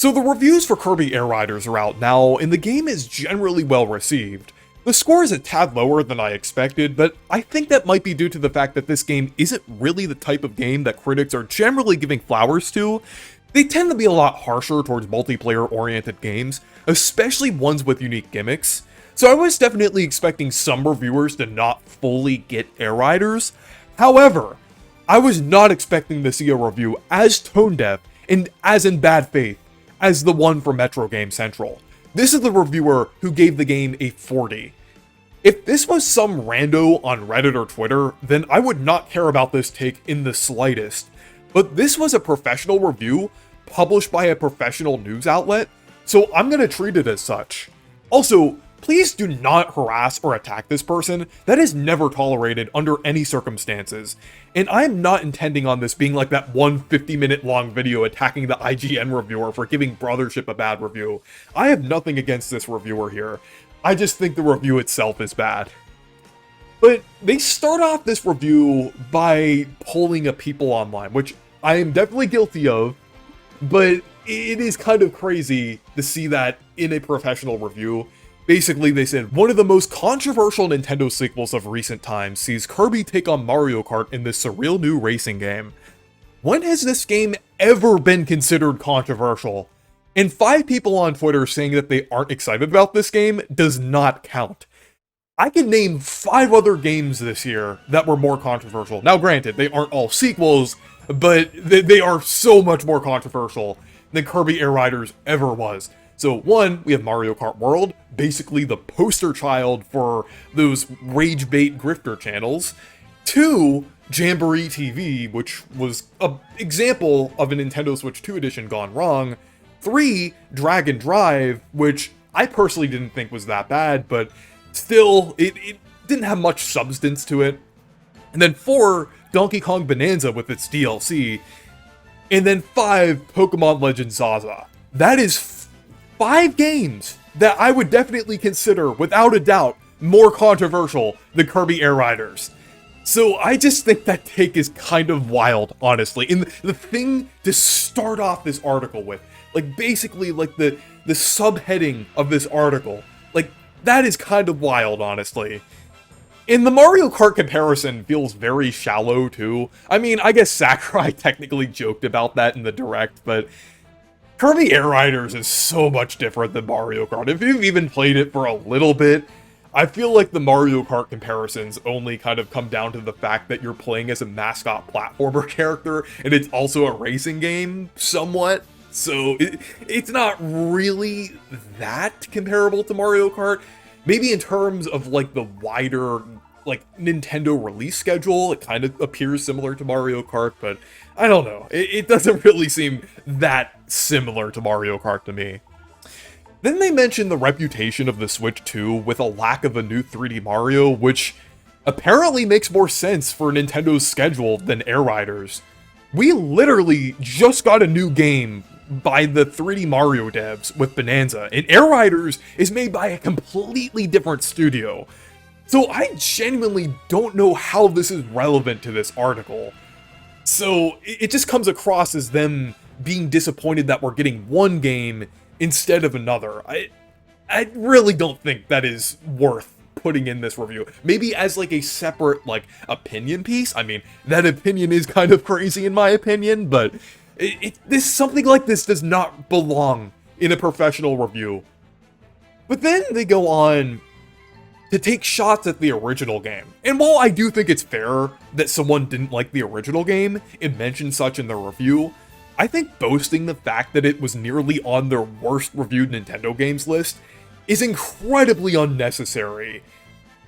So the reviews for Kirby Air Riders are out now, and the game is generally well received. The score is a tad lower than I expected, but I think that might be due to the fact that this game isn't really the type of game that critics are generally giving flowers to. They tend to be a lot harsher towards multiplayer-oriented games, especially ones with unique gimmicks. So I was definitely expecting some reviewers to not fully get Air Riders. However, I was not expecting to see a review as tone-deaf and as in bad faith as the one from Metro Game Central. This is the reviewer who gave the game a 40. If this was some rando on Reddit or Twitter, then I would not care about this take in the slightest. But this was a professional review published by a professional news outlet, so I'm gonna treat it as such. Also, please do not harass or attack this person. That is never tolerated under any circumstances. And I am not intending on this being like that one 50-minute long video attacking the IGN reviewer for giving Brothership a bad review. I have nothing against this reviewer here. I just think the review itself is bad. But they start off this review by polling a people online, which I am definitely guilty of, but it is kind of crazy to see that in a professional review. Basically, they said, one of the most controversial Nintendo sequels of recent times sees Kirby take on Mario Kart in this surreal new racing game. When has this game ever been considered controversial? And 5 people on Twitter saying that they aren't excited about this game does not count. I can name 5 other games this year that were more controversial. Now granted, they aren't all sequels, but they are so much more controversial than Kirby Air Riders ever was. So 1, we have Mario Kart World, basically the poster child for those rage bait grifter channels. 2, Jamboree TV, which was an example of a Nintendo Switch 2 edition gone wrong. 3, Dragon Drive, which I personally didn't think was that bad, but still, it didn't have much substance to it. And then 4, Donkey Kong Bonanza with its DLC. And then 5, Pokemon Legends Zaza. That is 5 games that I would definitely consider, without a doubt, more controversial than Kirby Air Riders. So I just think that take is kind of wild, honestly. And the thing to start off this article with, like basically like the subheading of this article, like that is kind of wild, honestly. And the Mario Kart comparison feels very shallow too. I mean, I guess Sakurai technically joked about that in the direct, but Kirby Air Riders is so much different than Mario Kart. If you've even played it for a little bit, I feel like the Mario Kart comparisons only kind of come down to the fact that you're playing as a mascot platformer character, and it's also a racing game, somewhat. So it's not really that comparable to Mario Kart. Maybe in terms of like the wider like Nintendo release schedule, it kind of appears similar to Mario Kart, but I don't know. It doesn't really seem that similar to Mario Kart to me. Then they mentioned the reputation of the Switch 2 with a lack of a new 3D Mario, which apparently makes more sense for Nintendo's schedule than Air Riders. We literally just got a new game by the 3D Mario devs with Bonanza, and Air Riders is made by a completely different studio. So I genuinely don't know how this is relevant to this article. So it just comes across as them being disappointed that we're getting one game instead of another. I really don't think that is worth putting in this review. Maybe as like a separate like opinion piece. I mean, that opinion is kind of crazy in my opinion, but something like this does not belong in a professional review. But then they go on to take shots at the original game. And while I do think it's fair that someone didn't like the original game and mention such in their review, I think boasting the fact that it was nearly on their worst reviewed Nintendo games list is incredibly unnecessary.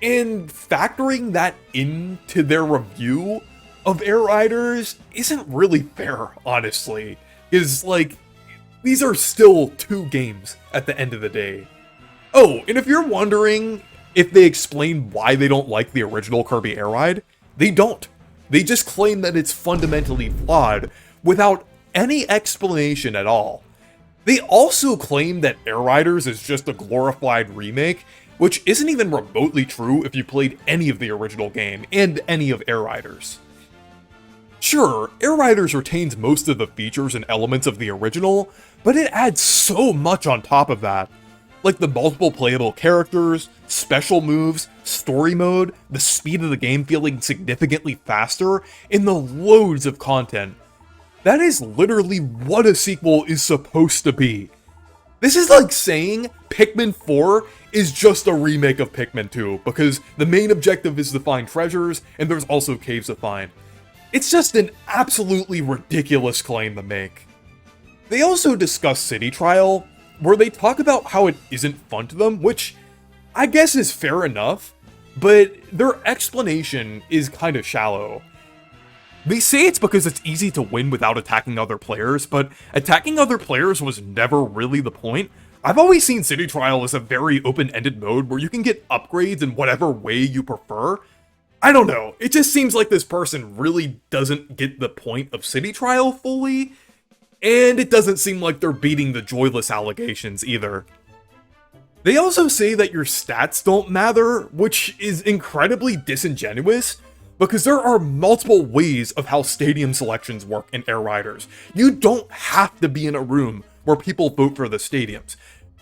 And factoring that into their review of Air Riders isn't really fair, honestly. Because, like, these are still 2 games at the end of the day. Oh, and if you're wondering if they explain why they don't like the original Kirby Air Ride, they don't. They just claim that it's fundamentally flawed without any explanation at all. They also claim that Air Riders is just a glorified remake, which isn't even remotely true if you played any of the original game and any of Air Riders. Sure, Air Riders retains most of the features and elements of the original, but it adds so much on top of that. Like the multiple playable characters, special moves, story mode, the speed of the game feeling significantly faster, and the loads of content. That is literally what a sequel is supposed to be. This is like saying Pikmin 4 is just a remake of Pikmin 2, because the main objective is to find treasures, and there's also caves to find. It's just an absolutely ridiculous claim to make. They also discuss City Trial, where they talk about how it isn't fun to them, which I guess is fair enough, but their explanation is kind of shallow. They say it's because it's easy to win without attacking other players, but attacking other players was never really the point. I've always seen City Trial as a very open-ended mode where you can get upgrades in whatever way you prefer. I don't know, it just seems like this person really doesn't get the point of City Trial fully, and it doesn't seem like they're beating the joyless allegations either. They also say that your stats don't matter, which is incredibly disingenuous, because there are multiple ways of how stadium selections work in Air Riders. You don't have to be in a room where people vote for the stadiums.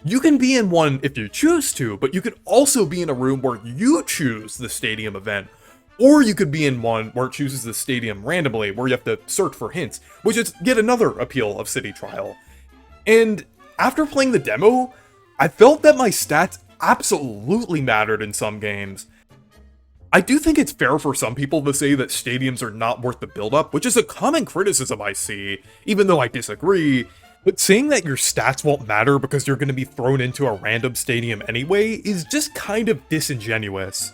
You can be in one if you choose to, but you could also be in a room where you choose the stadium event. Or you could be in one where it chooses the stadium randomly, where you have to search for hints, which is yet another appeal of City Trial. And after playing the demo, I felt that my stats absolutely mattered in some games. I do think it's fair for some people to say that stadiums are not worth the build-up, which is a common criticism I see, even though I disagree. But saying that your stats won't matter because you're going to be thrown into a random stadium anyway is just kind of disingenuous.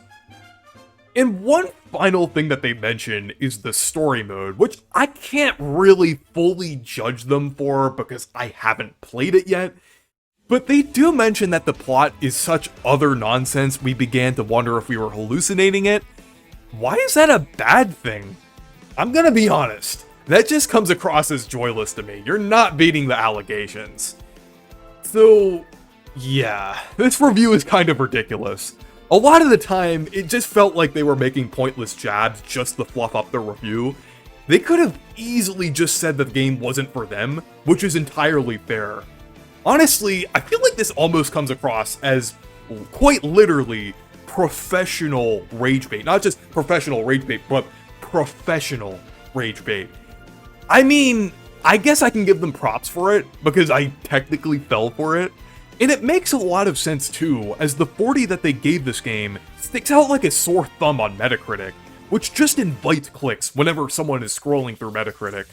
And one final thing that they mention is the story mode, which I can't really fully judge them for because I haven't played it yet. But they do mention that the plot is such other nonsense we began to wonder if we were hallucinating it. Why is that a bad thing? I'm gonna be honest, that just comes across as joyless to me. You're not beating the allegations. So, yeah, this review is kind of ridiculous. A lot of the time, it just felt like they were making pointless jabs just to fluff up their review. They could have easily just said that the game wasn't for them, which is entirely fair. Honestly, I feel like this almost comes across as, quite literally, professional rage bait. Not just professional rage bait, but professional rage bait. I mean, I guess I can give them props for it, because I technically fell for it. And it makes a lot of sense too, as the 40 that they gave this game sticks out like a sore thumb on Metacritic, which just invites clicks whenever someone is scrolling through Metacritic.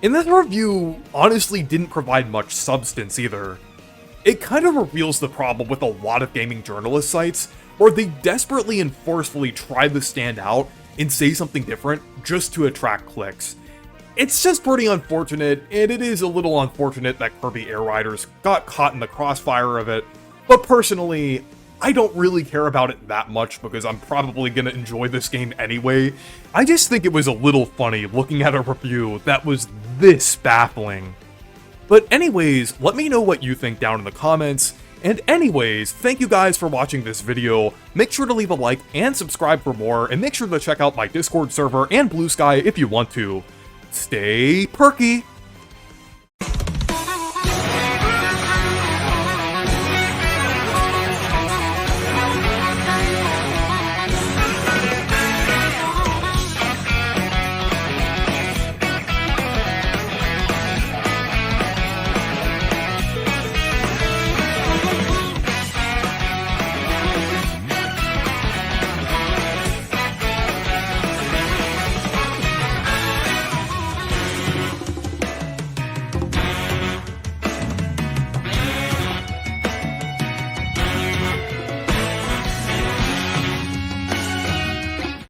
And this review honestly didn't provide much substance either. It kind of reveals the problem with a lot of gaming journalist sites, where they desperately and forcefully try to stand out and say something different just to attract clicks. It's just pretty unfortunate, and it is a little unfortunate that Kirby Air Riders got caught in the crossfire of it, but personally, I don't really care about it that much because I'm probably gonna enjoy this game anyway. I just think it was a little funny looking at a review that was this baffling. But anyways, let me know what you think down in the comments, and anyways, thank you guys for watching this video. Make sure to leave a like and subscribe for more, and make sure to check out my Discord server and Blue Sky if you want to. Stay perky!